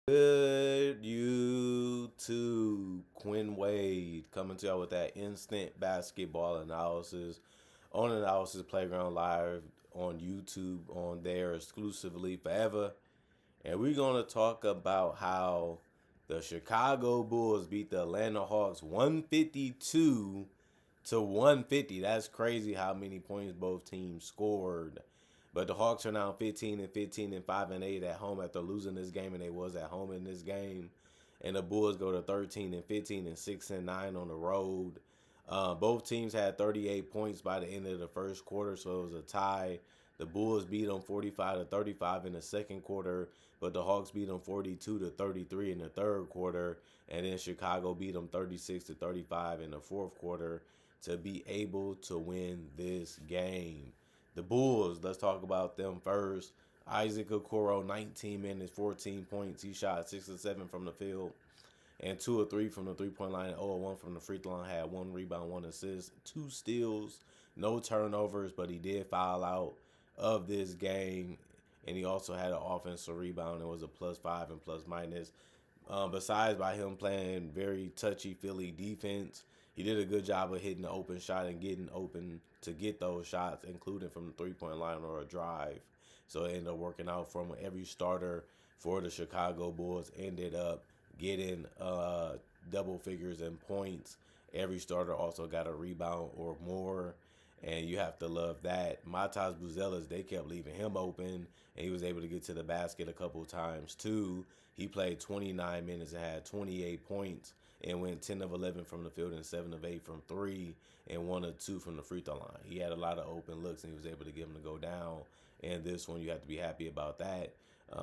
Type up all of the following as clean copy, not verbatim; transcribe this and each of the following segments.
Good YouTube, Quinn Wade coming to y'all with that instant basketball analysis on Analysis Playground Live on YouTube, on there exclusively forever. And we're going to talk about how the Chicago Bulls beat the Atlanta Hawks 152 to 150. That's crazy how many points both teams scored. But the Hawks are now 15 and 15 and 5 and 8 at home after losing this game, and they was at home in this game. And the Bulls go to 13 and 15 and 6 and 9 on the road. Both teams had 38 points by the end of the first quarter, so it was a tie. The Bulls beat them 45 to 35 in the second quarter, but the Hawks beat them 42 to 33 in the third quarter, and then Chicago beat them 36 to 35 in the fourth quarter to be able to win this game. The Bulls, let's talk about them first. Isaac Okoro, 19 minutes, 14 points. He shot 6 or 7 from the field and 2 or 3 from the three-point line, and 0 or 1 from the free throw line. Had 1 rebound, 1 assist, 2 steals, no turnovers, but he did foul out of this game. And he also had an offensive rebound. It was a +5 and plus minus. Besides by him playing very touchy-feely defense, he did a good job of hitting the open shot and getting open to get those shots, including from the three-point line or a drive. So it ended up working out for him. Every starter for the Chicago Bulls ended up getting double figures in points. Every starter also got a rebound or more, and you have to love that. Matas Buzelis, they kept leaving him open, and he was able to get to the basket a couple times too. He played 29 minutes and had 28 points and went 10 of 11 from the field and 7 of 8 from 3 and 1 of 2 from the free throw line. He had a lot of open looks, and he was able to get them to go down. And this one, you have to be happy about that.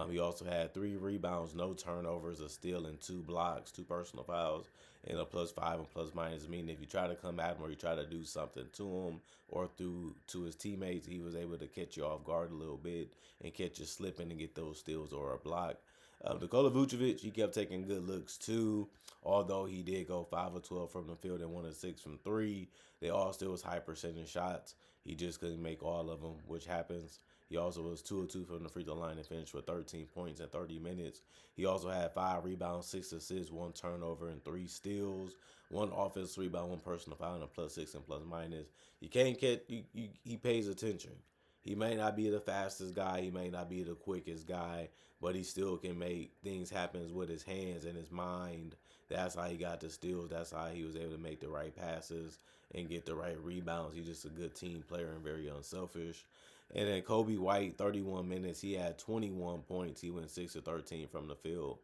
He also had 3 rebounds, no turnovers, a steal, and 2 blocks, 2 personal fouls, and a +5 and plus minus. Meaning if you try to come at him or you try to do something to him or through to his teammates, he was able to catch you off guard a little bit and catch you slipping and get those steals or a block. Nikola Vucevic, he kept taking good looks too, although he did go 5 of 12 from the field and 1 of 6 from 3. They all still was high percentage shots. He just couldn't make all of them, which happens. He also was 2 of 2 from the free throw line and finished with 13 points in 30 minutes. He also had 5 rebounds, 6 assists, 1 turnover, and 3 steals. 1 offensive rebound, 1 personal foul, and a +6 and plus minus. You can't get, he pays attention. He may not be the fastest guy, he may not be the quickest guy, but he still can make things happen with his hands and his mind. That's how he got the steals. That's how he was able to make the right passes and get the right rebounds. He's just a good team player and very unselfish. And then Kobe White, 31 minutes, he had 21 points. He went 6 of 13 from the field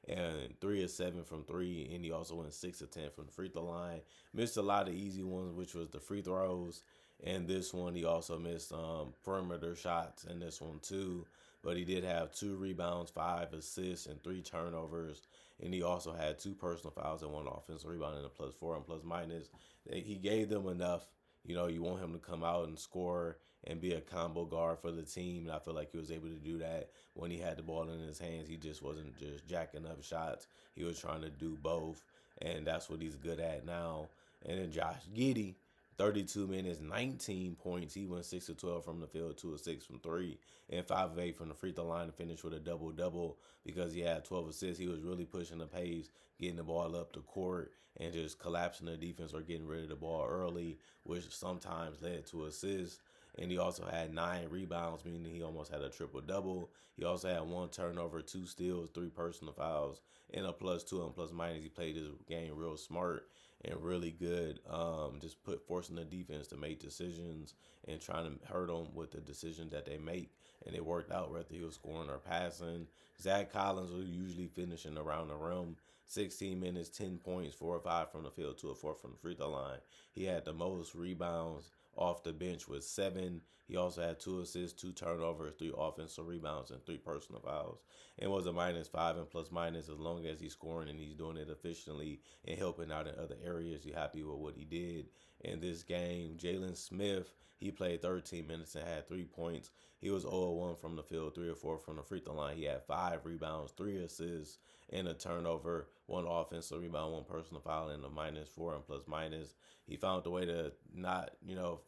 and 3 of 7 from 3. And he also went 6 of 10 from the free throw line. Missed a lot of easy ones, which was the free throws. And this one, he also missed perimeter shots in this one too. But he did have 2 rebounds, 5 assists, and 3 turnovers. And he also had 2 personal fouls and 1 offensive rebound and a +4 and plus minus. He gave them enough. You know, you want him to come out and score and be a combo guard for the team. And I feel like he was able to do that when he had the ball in his hands. He just wasn't just jacking up shots. He was trying to do both. And that's what he's good at now. And then Josh Giddey, 32 minutes, 19 points. He went 6 of 12 from the field, 2 of 6 from 3, and 5 of 8 from the free throw line to finish with a double-double because he had 12 assists. He was really pushing the pace, getting the ball up the court, and just collapsing the defense or getting rid of the ball early, which sometimes led to assists. And he also had 9 rebounds, meaning he almost had a triple-double. He also had 1 turnover, 2 steals, 3 personal fouls, and a +2 and plus minus. He played his game real smart and really good. Just forcing the defense to make decisions and trying to hurt them with the decisions that they make. And it worked out whether he was scoring or passing. Zach Collins was usually finishing around the rim. 16 minutes, 10 points, 4 or 5 from the field, 2 or 4 from the free throw line. He had the most rebounds off the bench with 7. He also had 2 assists, 2 turnovers, 3 offensive rebounds, and 3 personal fouls. And was a -5 and plus minus as long as he's scoring and he's doing it efficiently and helping out in other areas. You're happy with what he did in this game. Jalen Smith, he played 13 minutes and had 3 points. He was 0 of 1 from the field, 3 or 4 from the free throw line. He had 5 rebounds, 3 assists, and a turnover, 1 offensive rebound, 1 personal foul, and a -4 and plus minus. He found the way to not,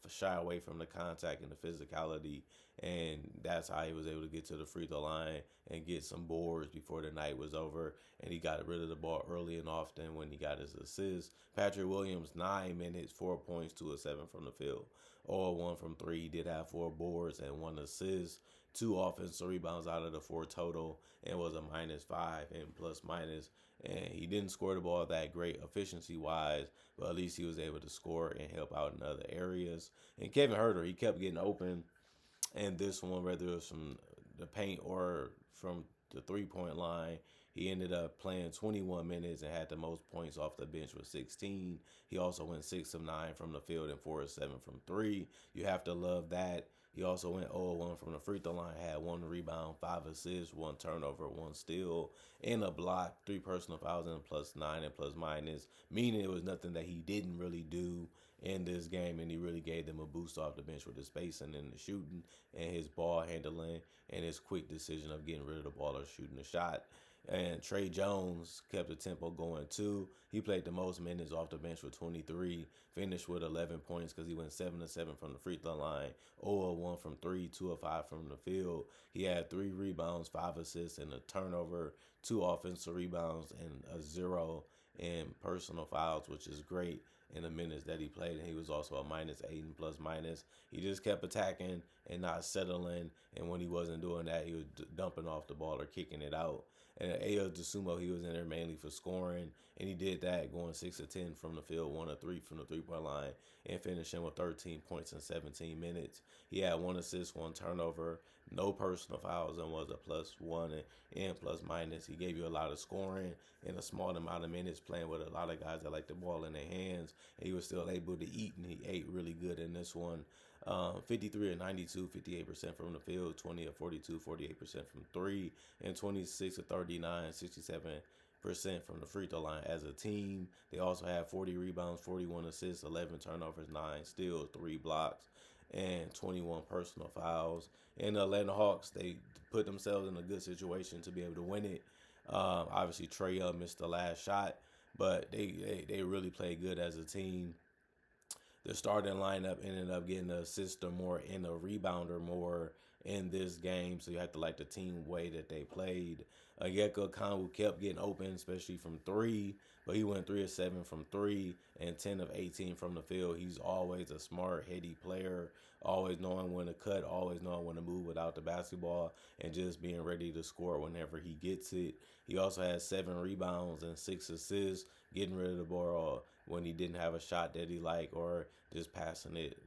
shy away from the contact and the physicality and that's how he was able to get to the free throw line and get some boards before the night was over. And he got rid of the ball early and often when he got his assist. Patrick Williams, 9 minutes, 4 points, 2 of 7 from the field, all one from three. He did have 4 boards and 1 assist. 2 offensive rebounds out of the 4 total, and was a -5 in plus minus. And he didn't score the ball that great efficiency wise, but at least he was able to score and help out in other areas. And Kevin Huerter, he kept getting open, and this one, whether it was from the paint or from the 3 point line, he ended up playing 21 minutes and had the most points off the bench with 16. He also went 6 of 9 from the field and 4 of 7 from three. You have to love that. He also went 0 of 1 from the free throw line, had 1 rebound, 5 assists, 1 turnover, 1 steal, and a block, 3 personal fouls, and +9 and plus minus, meaning it was nothing that he didn't really do in this game, and he really gave them a boost off the bench with his spacing and the shooting and his ball handling and his quick decision of getting rid of the ball or shooting the shot. And Trey Jones kept the tempo going too. He played the most minutes off the bench with 23, finished with 11 points because he went 7 of 7 from the free throw line, 0 of 1 from three, 2 of 5 from the field. He had 3 rebounds, 5 assists, and a turnover, 2 offensive rebounds, and a 0 in personal fouls, which is great in the minutes that he played. And he was also a -8 in plus minus. He just kept attacking and not settling. And when he wasn't doing that, he was dumping off the ball or kicking it out. And Ayo Dosunmu, he was in there mainly for scoring, and he did that, going 6 of 10 from the field, 1 of 3 from the 3 point line, and finishing with 13 points in 17 minutes. He had 1 assist, 1 turnover, no personal fouls, and was a +1 and plus minus. He gave you a lot of scoring in a small amount of minutes, playing with a lot of guys that like the ball in their hands. And he was still able to eat, and he ate really good in this one. 53 of 92, 58% from the field, 20 of 42, 48% from three, and 26 of 39, 67% from the free throw line as a team. They also had 40 rebounds, 41 assists, 11 turnovers, 9 steals, 3 blocks, and 21 personal fouls. And the Atlanta Hawks, they put themselves in a good situation to be able to win it. Obviously, Trae Young missed the last shot, but they really played good as a team. The starting lineup ended up getting an assist or more and a rebounder more in this game. So you have to like the team way that they played. Onyeka Okongwu kept getting open, especially from three, but he went 3 of 7 from three and 10 of 18 from the field. He's always a smart, heady player, always knowing when to cut, always knowing when to move without the basketball, and just being ready to score whenever he gets it. He also had 7 rebounds and 6 assists, getting rid of the ball when he didn't have a shot that he liked, or just passing it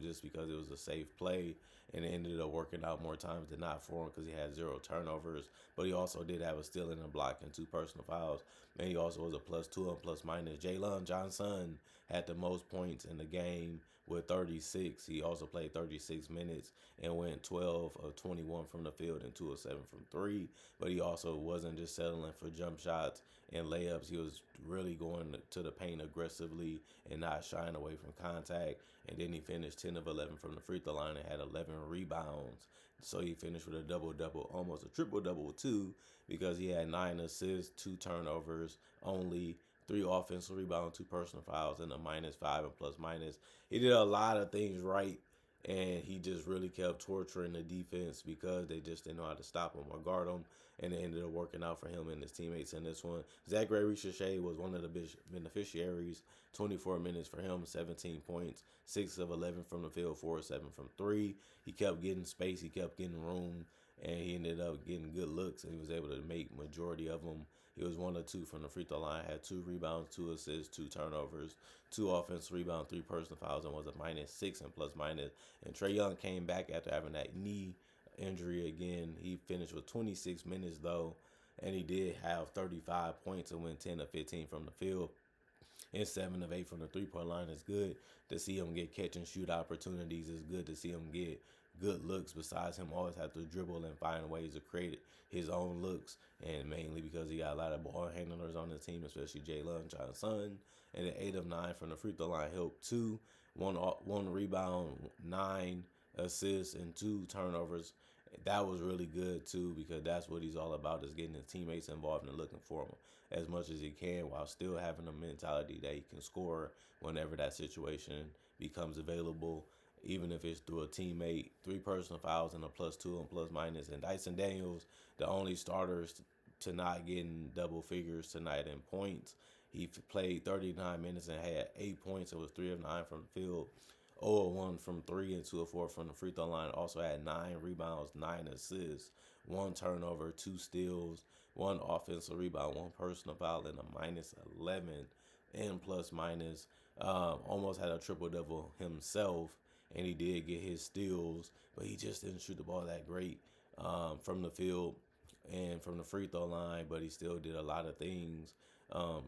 just because it was a safe play. And it ended up working out more times than not for him because he had 0 turnovers. But he also did have a steal and a block and 2 personal fouls. And he also was a +2 and plus minus. Jalen Johnson had the most points in the game with 36. He also played 36 minutes and went 12 of 21 from the field and 2 of 7 from three. But he also wasn't just settling for jump shots and layups. He was really going to the paint aggressively and not shying away from contact. And then he finished 10 of 11 from the free throw line and had 11 rebounds. So he finished with a double-double, almost a triple-double too, because he had 9 assists, 2 turnovers, only 3 offensive rebounds, 2 personal fouls, and a -5 and plus minus. He did a lot of things right, and he just really kept torturing the defense because they just didn't know how to stop him or guard him, and it ended up working out for him and his teammates in this one. Zachary Richardson was one of the beneficiaries. 24 minutes for him, 17 points, 6 of 11 from the field, 4 of 7 from three. He kept getting space, he kept getting room, and he ended up getting good looks, and he was able to make majority of them. He was 1 of 2 from the free throw line, had 2 rebounds, 2 assists, 2 turnovers, 2 offensive rebounds, 3 personal fouls, and was a -6 and plus minus. And Trae Young came back after having that knee injury again. He finished with 26 minutes though, and he did have 35 points and went 10 of 15 from the field and 7 of 8 from the 3 point line. Is good to see him get catch and shoot opportunities. It's good to see him get good looks besides him always have to dribble and find ways to create his own looks, and mainly because he got a lot of ball handlers on the team, especially Jalen Johnson. And the 8 of 9 from the free throw line helped too. One rebound, 9 assists, and 2 turnovers. That was really good too, because that's what he's all about, is getting his teammates involved and looking for him as much as he can while still having a mentality that he can score whenever that situation becomes available. even if it's through a teammate. 3 personal fouls and a +2 and plus minus. And Dyson Daniels, the only starters to not get in double figures tonight in points. He played 39 minutes and had 8 points. It was 3 of 9 from the field, 0 of 1 from 3, and 2 of 4 from the free throw line. Also had 9 rebounds, 9 assists, 1 turnover, 2 steals, 1 offensive rebound, 1 personal foul, and a -11 and plus minus. Almost had a triple double himself, and he did get his steals, but he just didn't shoot the ball that great from the field and from the free throw line. But he still did a lot of things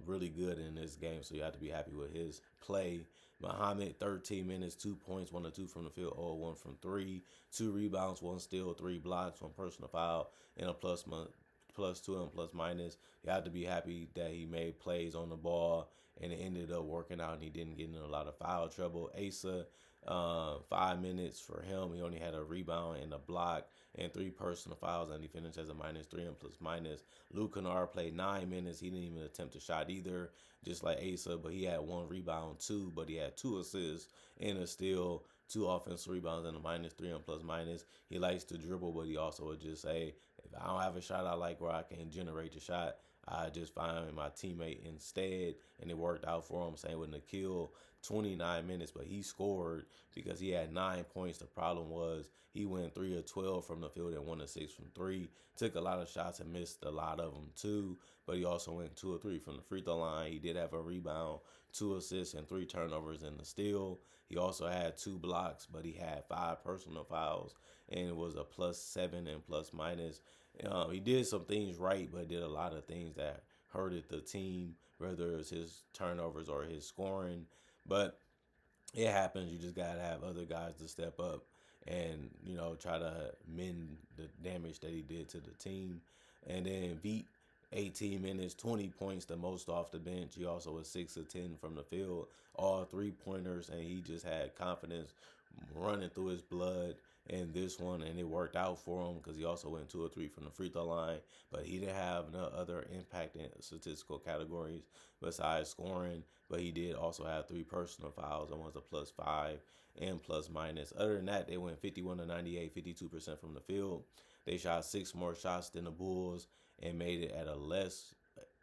really good in this game, so you have to be happy with his play. Muhammad, 13 minutes, 2 points, 1 of 2 from the field, 0 of 1 from 3, 2 rebounds, 1 steal, 3 blocks, 1 personal foul, and a +2 and plus minus. You have to be happy that he made plays on the ball and it ended up working out and he didn't get in a lot of foul trouble. Asa, 5 minutes for him. He only had a rebound and a block and 3 personal fouls, and he finished as a -3 and plus minus. Luke Kennard played 9 minutes. He didn't even attempt a shot either, just like Asa, but he had 1 rebound, 2, but he had 2 assists and a steal, 2 offensive rebounds, and a -3 and plus minus. He likes to dribble, but he also would just say, if I don't have a shot I like where I can generate the shot, I just find my teammate instead, and it worked out for him. Same with Nikhil, 29 minutes, but he scored because he had 9 points. The problem was he went 3 of 12 from the field and 1 of 6 from 3. Took a lot of shots and missed a lot of them too, but he also went 2 of 3 from the free throw line. He did have a rebound, 2 assists, and 3 turnovers in the steal. He also had 2 blocks, but he had 5 personal fouls, and it was a +7 and plus minus. He did some things right, but did a lot of things that hurted the team, whether it's his turnovers or his scoring. But it happens. You just gotta have other guys to step up and try to mend the damage that he did to the team. And then Veet, 18 minutes, 20 points, the most off the bench. He also was 6 of 10 from the field, all 3-pointers, and he just had confidence running through his blood in this one, and it worked out for him because he also went 2 or 3 from the free throw line, but he didn't have no other impact in statistical categories besides scoring. But he did also have 3 personal fouls and was a +5 and plus minus. Other than that, they went 51 to 98, 52% from the field. They shot 6 more shots than the Bulls and made it at a less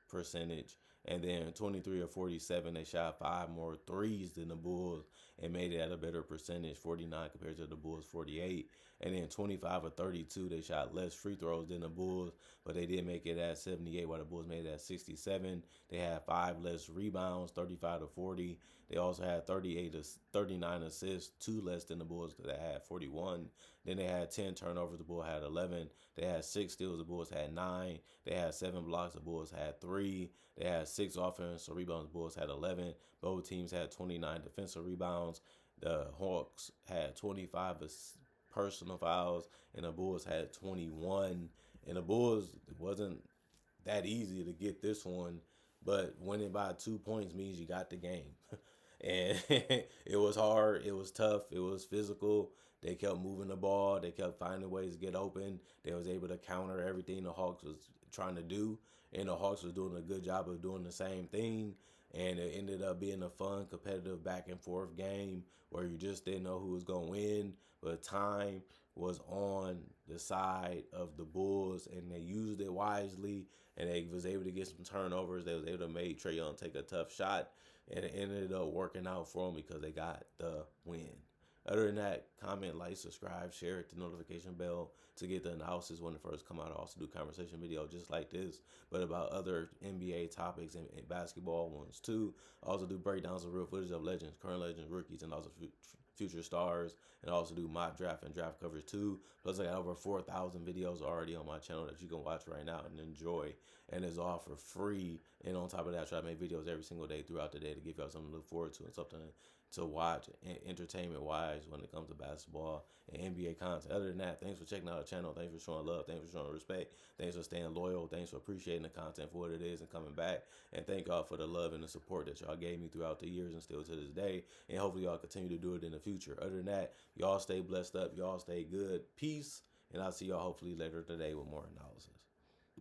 percentage. And then 23 or 47, they shot 5 more threes than the Bulls and made it at a better percentage, 49 compared to the Bulls 48. And then 25 or 32, they shot less free throws than the Bulls, but they did make it at 78, while the Bulls made it at 67. They had 5 less rebounds, 35 to 40. They also had 38 to 39 assists, 2 less than the Bulls that had 41. Then they had 10 turnovers, the Bulls had 11. They had 6 steals, the Bulls had 9. They had 7 blocks, the Bulls had 3. They had 6 offensive rebounds, the Bulls had 11. Both teams had 29 defensive rebounds. The Hawks had 25 personal fouls, and the Bulls had 21. And the Bulls, it wasn't that easy to get this one, but winning by 2 points means you got the game. And it was hard. It was tough. It was physical. They kept moving the ball. They kept finding ways to get open. They was able to counter everything the Hawks was trying to do, and the Hawks was doing a good job of doing the same thing. And it ended up being a fun, competitive back and forth game where you just didn't know who was going to win, but time was on the side of the Bulls, and they used it wisely, and they was able to get some turnovers. They was able to make Trae Young take a tough shot, and it ended up working out for them because they got the win. Other than that, comment, like, subscribe, share, hit the notification bell to get the analysis when it first come out. I also do conversation videos just like this, but about other NBA topics and basketball ones too. I also do breakdowns of real footage of legends, current legends, rookies, and also future stars. And I also do mock draft and draft coverage too. Plus, I got over 4,000 videos already on my channel that you can watch right now and enjoy. And it's all for free. And on top of that, I try to make videos every single day throughout the day to give y'all something to look forward to and something to watch entertainment wise when it comes to basketball and NBA content. Other than that, thanks for checking out the channel. Thanks for showing love. Thanks for showing respect. Thanks for staying loyal. Thanks for appreciating the content for what it is and coming back. And thank y'all for the love and the support that y'all gave me throughout the years and still to this day. And hopefully y'all continue to do it in the future. Other than that, y'all stay blessed up. Y'all stay good. Peace. And I'll see y'all hopefully later today with more analysis.